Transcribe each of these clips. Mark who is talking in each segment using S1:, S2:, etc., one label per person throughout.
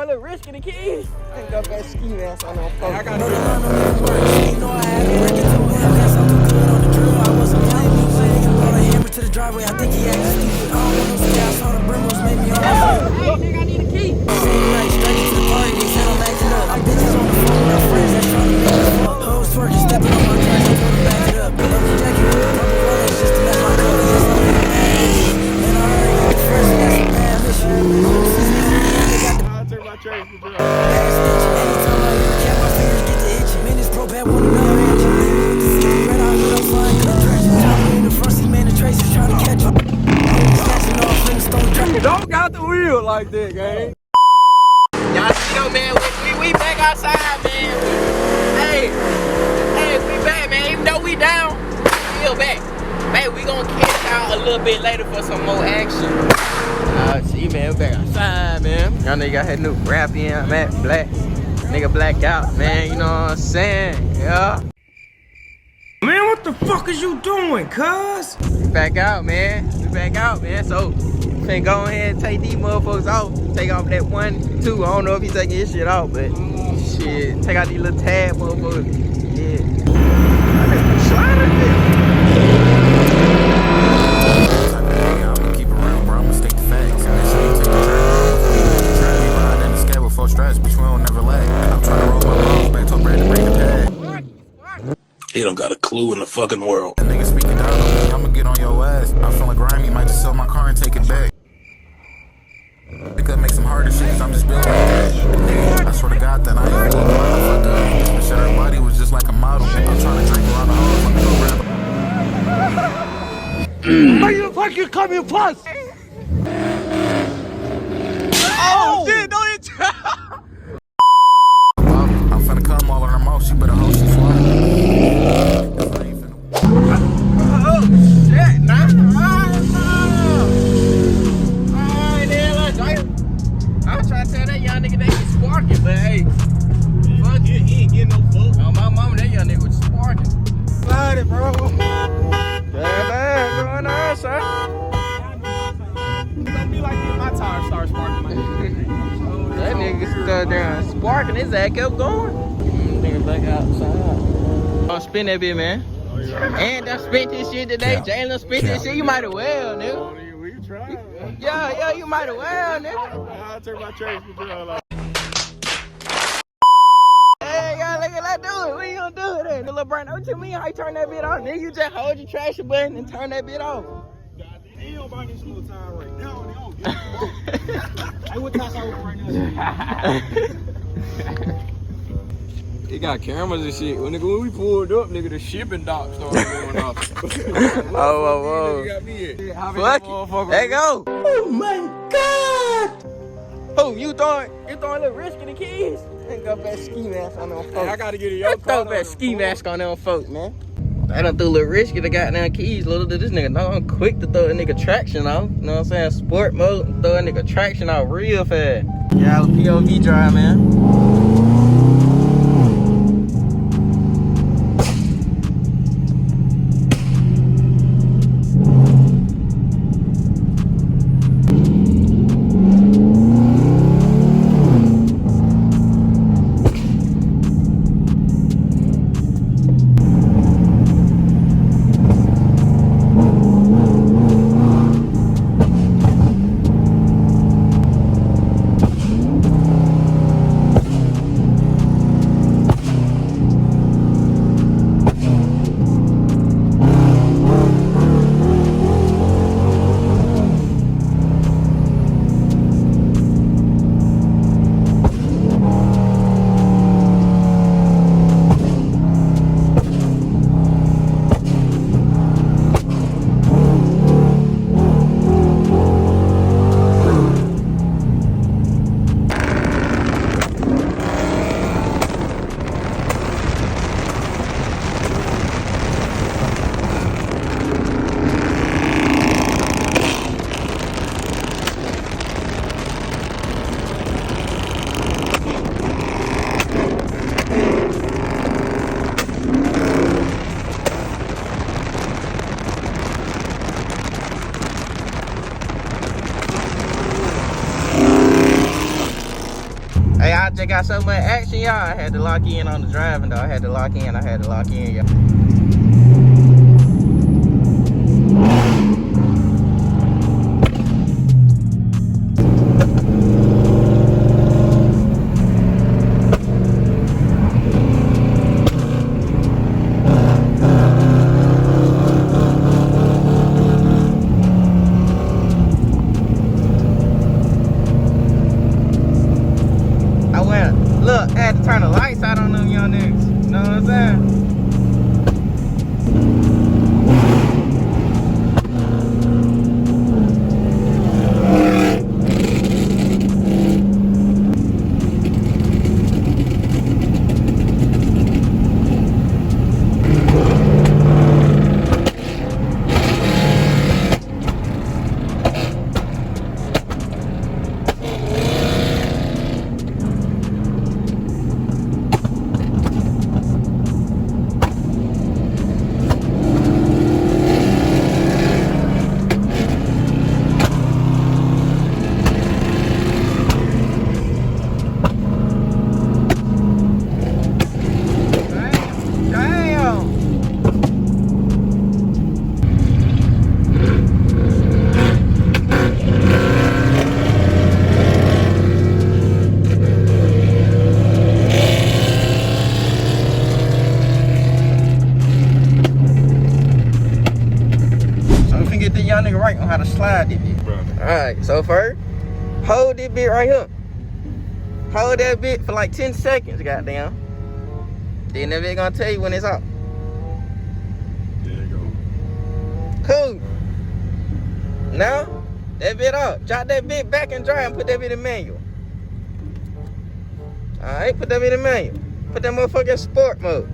S1: throwing a little risk in the keys. I ain't got that ski mask on no phone. I got
S2: no, you know I had to break it to him. That's all too good on the drill. I wasn't playing music. Nigga brought a hammer to the driveway. I think he acted stupid. I don't want no sky. I saw the Burnouts made me on my phone.
S1: Hey, nigga, I need a key.
S2: Same night, straight to the party. They said I'm acting up. I'm bitches on the phone with our friends that's trying to make us fuck. Hoes twerking, stepping on my trash. I told them back it up. Love the jacket with a purple Rolex just to match my color. Yes, I'm in a bad bitch. Man, I already got the first and that's a bad mission.
S3: I'll take my trash for real.
S2: Bad stitch. Anytime I hear a cat, my fingers get to itching. Man, this pro bad want another engine. Leave me with the 50 red, I'll hit up flying good trenches. Top me in the front seat, man, the traces trying to catch up. Snatching off Flintstone tracking.
S3: Don't got the wheel like that, gang.
S1: Y'all see though, man, we back outside, man. Hey, we back, man. Even though we down, we still back. Man, we gonna catch y'all a little bit later for some more action. See, man, we back outside, man. Y'all nigga had new rap in, man, black. Nigga blacked out, man, you know what I'm saying? Yeah.
S4: Man, what the fuck is you doing, cuz?
S1: We back out, man. We back out, man. So, finna go ahead and take these motherfuckers off. Take off that 1, 2. I don't know if he's taking his shit off, but shit. Take out these little tab motherfuckers. Yeah. Sliding there.
S5: He don't got a clue in the fucking world.
S6: That nigga speaking down on me, I'ma get on your ass. I'm feeling grimy, might just sell my car and take it back. They could make some harder shit, cause I'm just built like that. I swear to God that I ain't doing motherfucker. This shit, her body was just like a model. I'm trying to drink around the hoes, let me go grab
S4: Why the fuck you call me a puss?
S1: Oh, shit, don't hit
S6: I'm finna come all on her mouth, she better hope she fly.
S1: Oh, shit, nah. Alright, then, let's go. I was trying to tell that young nigga they was sparking, but hey, fuck it, he ain't getting no fuck. Oh, my mama, that young nigga was sparking.
S3: Slide it, bro.
S1: Bad, going on, sir.
S3: It's gonna be like this, my tires start sparking, man.
S1: That nigga stood there and sparking, his ass kept going. Nigga back outside. Don't spin that bit, man. And I spent this shit today. Jalen spent this shit. You might as well, nigga.
S3: We try, man.
S1: Yeah, you might as well, nigga.
S3: I'll take my trash for real.
S1: Hey, y'all, look at that dude. What you gonna do with it? Little burnout. What you mean? How you turn that bit off? Nigga, you just hold your trash button and turn that bit off.
S3: He don't buy this little tire right now. Hey, what tire I right now? He got cameras and shit. When we pulled up, nigga, the shipping dock started going off.
S1: Whoa.
S3: Got me in.
S1: Fuck it. There you go. Oh my God. Oh, you throwing a little risk in the keys? Ain't got that ski mask on them folks.
S3: Hey, I gotta get it.
S1: Throw that ski mask on them folks, man. I done threw a little risk in the goddamn keys. Little did this nigga know I'm quick to throw a nigga traction off. You know what I'm saying? Sport mode, throw a nigga traction out real fast. Yeah, POV drive, man. Hey, I just got so much action, y'all. I had to lock in on the driving, though. I had to lock in, y'all. Look, I had to turn the lights out on them young niggas. You know what I'm saying? Y'all nigga right on how to slide this bitch. Alright, so first, hold this bit right here. Hold that bit for like 10 seconds, goddamn. Then that bit gonna tell you when it's off.
S5: There you go.
S1: Cool. Now, that bit off. Drop that bit back and dry and put that bit in manual. Alright, put that bit in manual. Put that motherfucker in sport mode.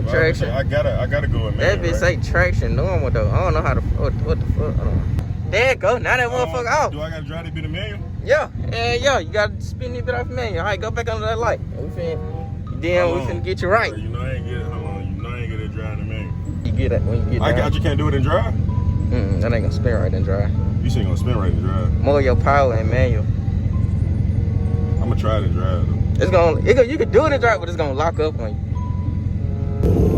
S1: Traction.
S5: I gotta go in
S1: that
S5: manual,
S1: bitch say traction normal though. I don't know how to what the fuck. Hold on. There it go. Now that motherfucker off.
S5: Do I gotta drive that bit in manual?
S1: Yeah. Yeah, you gotta spin this bit off manual. Alright, go back under that light. We finna get you right.
S5: You know I ain't get it. Hold on. You know I ain't get it driving in manual.
S1: You get it when you get down.
S5: You can't do it in drive?
S1: That ain't gonna spin right in drive.
S5: You ain't gonna spin right in drive.
S1: More your power in manual.
S5: I'm gonna try it in drive though.
S1: You can do it in drive, but it's gonna lock up on you.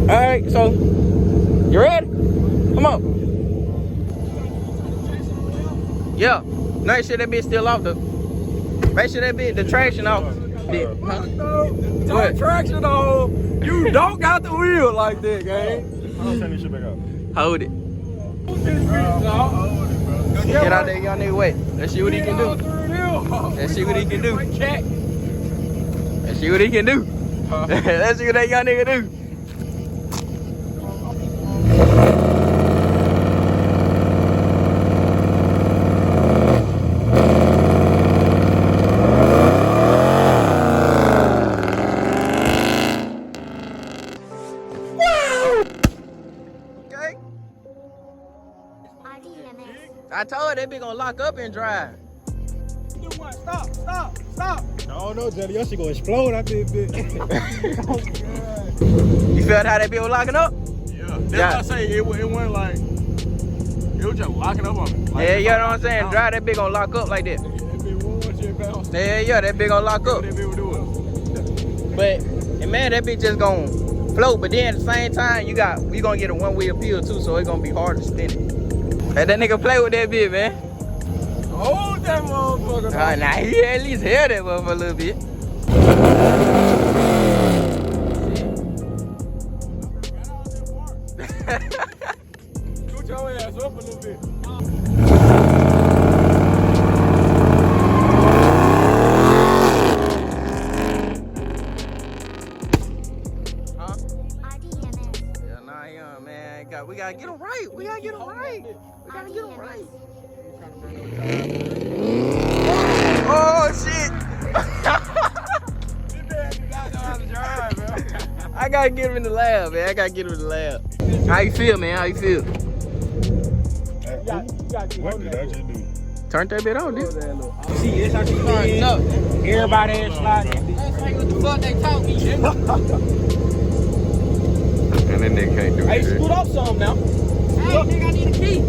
S1: Alright, so you ready? Come on. Yeah. Make sure that bitch still off though. Make sure that bitch the traction off.
S3: What? Traction on. You don't got the wheel like that, gang.
S5: I'm gonna turn this shit back up.
S1: Hold it. Get out there, y'all nigga wait. Let's see what he can do. Let's see what he can do. Let's see what he can do. Let's see what that young nigga do. I told her that bitch gonna lock up and drive.
S3: Stop. No, Jelly, your shit gonna explode that bitch.
S1: You felt how that bitch was locking up?
S5: Yeah. That's why I say it went like, it was just locking up on me. Like,
S1: yeah, you know what I'm saying? Drive that bitch gonna lock up like that. Yeah, that bitch gonna lock up. But, and man, that bitch just gonna float. But then at the same time, we gonna get a one-wheel peel too, so it's gonna be hard to spin it. Let that nigga play with that bitch, man.
S3: Hold that motherfucker.
S1: Nah, he at least held that motherfucker a little bit.
S3: Put your ass up a little bit.
S1: We gotta get him right. We gotta get him right. Oh shit! I gotta get him in the lab, man. How you feel, man?
S5: What did I just do?
S1: Turn that bit on, dude.
S3: See, this how she starting up. Everybody is sliding.
S1: What the fuck they taught me, shit?
S3: And then they can't do it. Hey, scoot up some now.
S1: Hey, nigga, I need a key.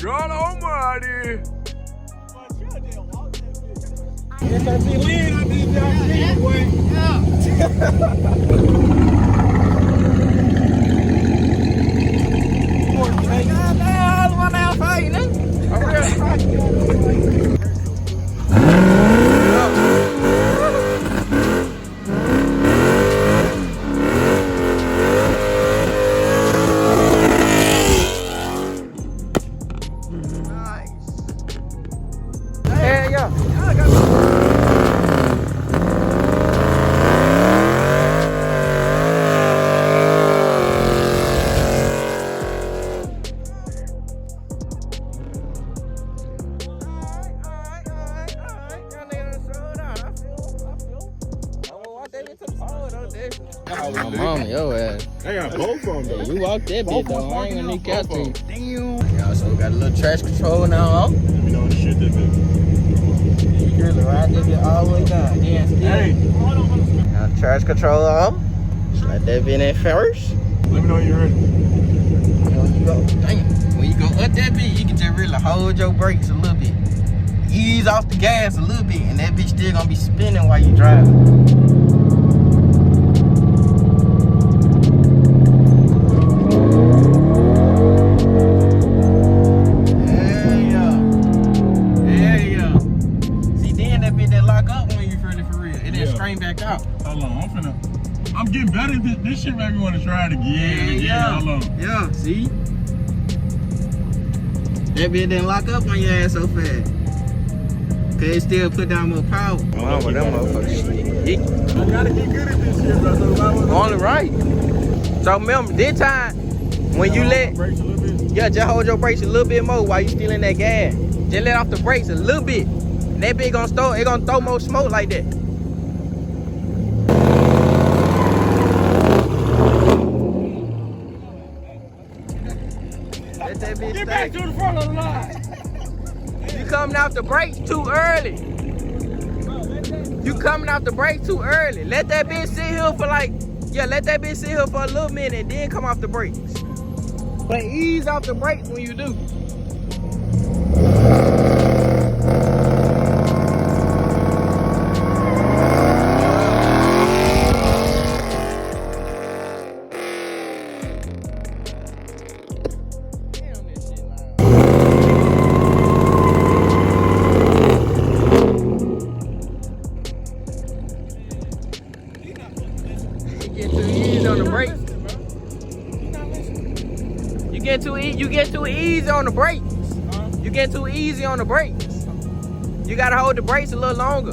S3: God almighty.
S5: It's gonna be lean on these young people, boy.
S1: My mama, yo ass.
S5: I got both of them.
S1: You walk that bitch though. I ain't gonna need out to you. Damn. Yeah, so we got a little trash control now, huh?
S5: Let me know the shit that bitch.
S1: You really ride that bitch all the way down. Yeah, still.
S5: Hey.
S1: Now trash control on. Let that bitch in first.
S5: Let me know when you're ready.
S1: When you go, damn. When you go up that bitch, you can just really hold your brakes a little bit. Ease off the gas a little bit, and that bitch still gonna be spinning while you driving. Back out.
S5: Hold on, I'm getting better at this. This shit made me want to try it again.
S1: Yeah.
S5: Hold on.
S1: Yeah, see? That bitch didn't lock up on your ass so fast. Cause it still put down more power. Oh, but them motherfuckers.
S5: I gotta get good at this shit, bro. So
S1: only right. So remember, this time, when you let, just hold your brakes a little bit more while you still in that gas. Just let off the brakes a little bit. And that bitch gonna throw more smoke like that.
S5: get back to the front of the line.
S1: You coming off the brakes too early. You coming off the brakes too early. Let that bitch sit here for let that bitch sit here for a little minute and then come off the brakes. But ease off the brakes when you do. You get too easy on the brakes. You get too easy on the brakes. You gotta hold the brakes a little longer.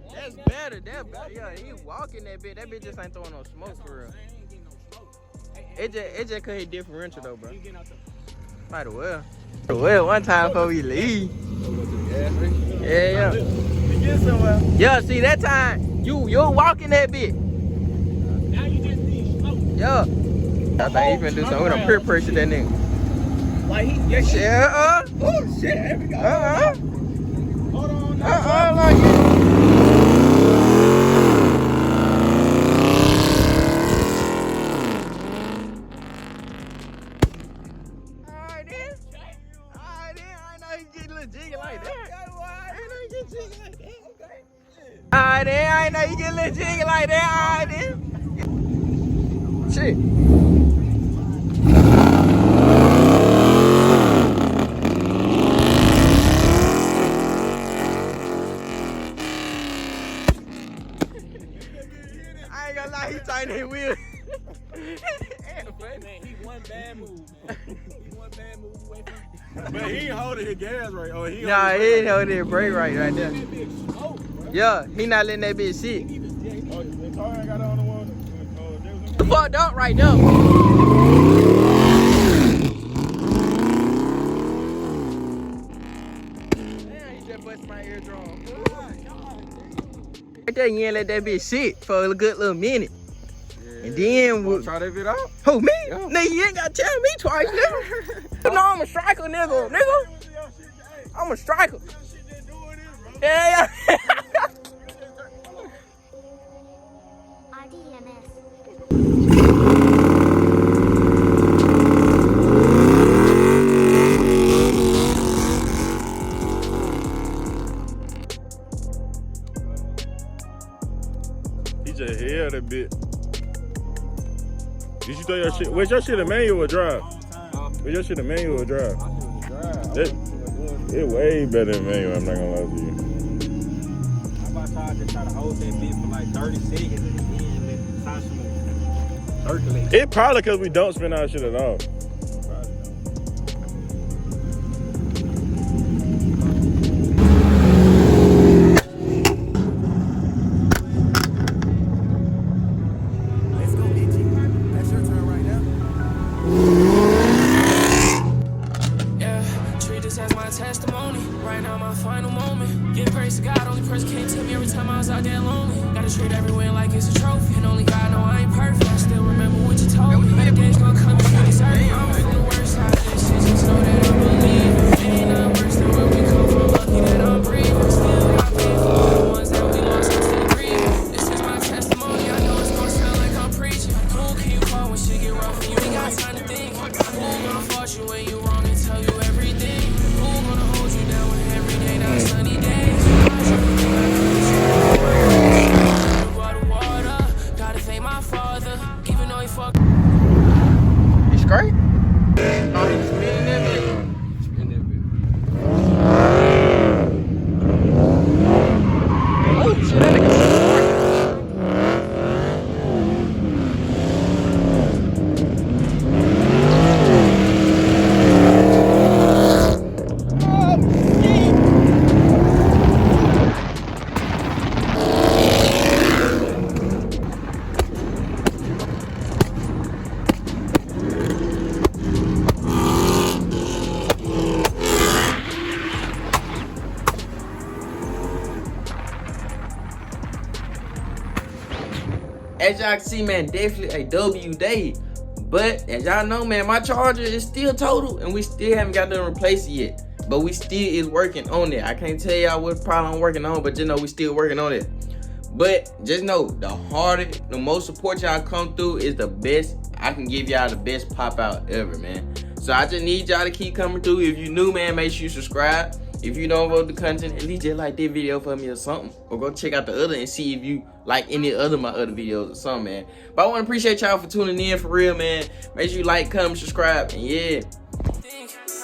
S1: That's better. Yeah, he walking that bitch. That bitch just ain't throwing no smoke for real. It just cause he differential though, bro. Might as well. Well, one time before we leave. Yeah. Yeah, see that time you walking that bit. Now you just need smoke. Yeah. I think he finna do something with him peer pressure that nigga. Like he oh shit, here we go. Hold on. Like Alright then, I ain't know you get a little jiggy like that, alright then. Shit. I ain't gonna lie, he tighten his wheel.
S5: Man, he one bad move. He one bad move away from. Man, he ain't holding his gas right. Oh, he
S1: ain't holding his brake right there. Yeah, he not letting that bitch sit.
S5: The car I got on the one.
S1: The fucked up right now. Damn, he just busted my eardrum. Right there, you ain't let that bitch sit for a good little minute.
S5: Yeah,
S1: And then
S3: Wanna try that bit out?
S1: who, me?
S3: Yeah.
S1: Nigga, you ain't gotta tell me twice, nigga. You know I'm a striker, nigga. I'm a striker. Yeah.
S5: He just held a bit. Did you throw your shit? Where's your shit a manual or drive? Where's your shit a manual or drive? It way better than manual, I'm not gonna lie to you.
S4: I about to try to hold that bit for like 30 seconds and then let the Sasha circulate.
S5: It probably because we don't spin our shit at all.
S2: Let's go, Itchy. That's your turn right now.
S7: Yeah, treat this as my testimony. Right now, my final moment. Give grace to God, only person can't tell me every time I was out there lonely. Gotta treat every win like it's a trophy. And only God know I ain't perfect. I still remember what you told me. Better days gonna come and you deserve it. I'm from the worst side of this shit, just know that I believe. Ain't nothing worse than where we come from. Lucky that I'm breathing. Still got paid for the ones that we lost into the grief. This is my testimony. I know it's gonna sound like I'm preaching. Who can you call when shit get rough and you ain't got time to think? Who gonna fault you when you wrong and tell you everything? Who gonna hold you down when every day not sunny days? Water, gotta thank my father, even though he fucked.
S1: You straight? Oh, he's spinning that bit.
S3: Spin that bit.
S1: Oh, shit, that nigga. As y'all can see, man, definitely a W day. But as y'all know, man, my Charger is still total and we still haven't got to replace it yet. But we still is working on it. I can't tell y'all what problem I'm working on, but just know we still working on it. But just know, the harder, the most support y'all come through is the best. I can give y'all the best pop out ever, man. So I just need y'all to keep coming through. If you new, man, make sure you subscribe. If you don't vote the content, at least just like this video for me or something. Or go check out the other and see if you like any other of my other videos or something, man. But I want to appreciate y'all for tuning in for real, man. Make sure you like, comment, subscribe, and yeah.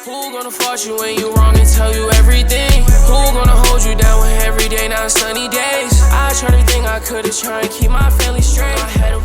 S7: Who gonna fault you when you wrong and tell you everything? Who gonna hold you down when every day not sunny days? I tried everything I could to try and keep my family straight. I had a